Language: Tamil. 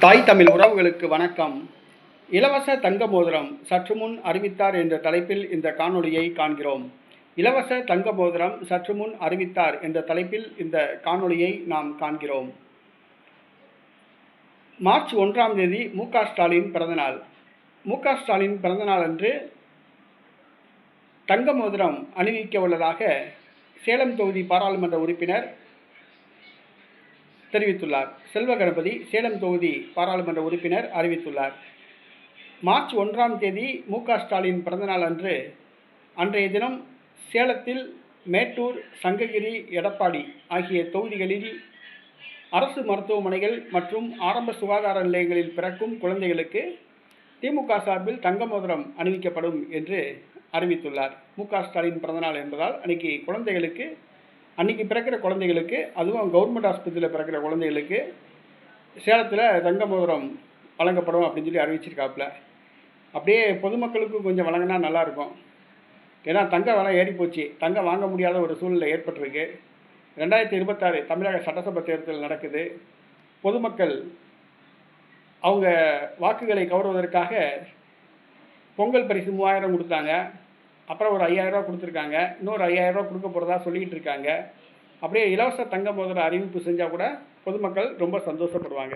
தாய் தமிழ் உறவுகளுக்கு வணக்கம். இலவச தங்க மோதிரம் சற்று முன் அறிவித்தார் என்ற தலைப்பில் இந்த காணொளியை காண்கிறோம். இலவச தங்க மோதிரம் சற்று முன் அறிவித்தார் என்ற தலைப்பில் இந்த காணொளியை நாம் காண்கிறோம். மார்ச் 1ஆம் தேதி மு.க. ஸ்டாலின் பிறந்தநாள். மு.க. ஸ்டாலின் பிறந்தநாள் அன்று தங்க மோதிரம் அணிவிக்க உள்ளதாக சேலம் தொகுதி பாராளுமன்ற உறுப்பினர் தெரிவித்துள்ளார். செல்வ கணபதி சேலம் தொகுதி பாராளுமன்ற உறுப்பினர் அறிவித்துள்ளார். மார்ச் 1ஆம் தேதி மு.க. ஸ்டாலின் பிறந்தநாள் அன்றைய தினம் சேலத்தில் மேட்டூர், சங்ககிரி, எடப்பாடி ஆகிய தொகுதிகளில் அரசு மருத்துவமனைகள் மற்றும் ஆரம்ப சுகாதார நிலையங்களில் பிறக்கும் குழந்தைகளுக்கு திமுக சார்பில் தங்க மோதிரம் அணிவிக்கப்படும் என்று அறிவித்துள்ளார். மு.க. ஸ்டாலின் பிறந்தநாள் என்பதால் அன்றைக்கி பிறக்கிற குழந்தைகளுக்கு, அதுவும் கவர்மெண்ட் ஆஸ்பத்திரியில் பிறக்கிற குழந்தைகளுக்கு சேலத்தில் தங்க மோதிரம் வழங்கப்படும் அப்படின்னு சொல்லி அறிவிச்சிருக்காப்புல. அப்படியே பொதுமக்களுக்கும் கொஞ்சம் வழங்கினா நல்லாயிருக்கும். ஏன்னா தங்க விலை ஏறி போச்சு. தங்கம் வாங்க முடியாத ஒரு சூழ்நிலை ஏற்பட்டிருக்கு. 2026 தமிழக சட்டசபை தேர்தல் நடக்குது. பொதுமக்கள் அவங்க வாக்குகளை கவர்வதற்காக பொங்கல் பரிசு 3000 கொடுத்தாங்க. அப்புறம் ஒரு 5000 ரூபா கொடுத்துருக்காங்க. இன்னொரு 5000 ரூபா கொடுக்க போகிறதா சொல்லிக்கிட்டு இருக்காங்க. அப்படியே இலவச தங்க மோதிர அறிவிப்பு செஞ்சால் கூட பொதுமக்கள் ரொம்ப சந்தோஷப்படுவாங்க.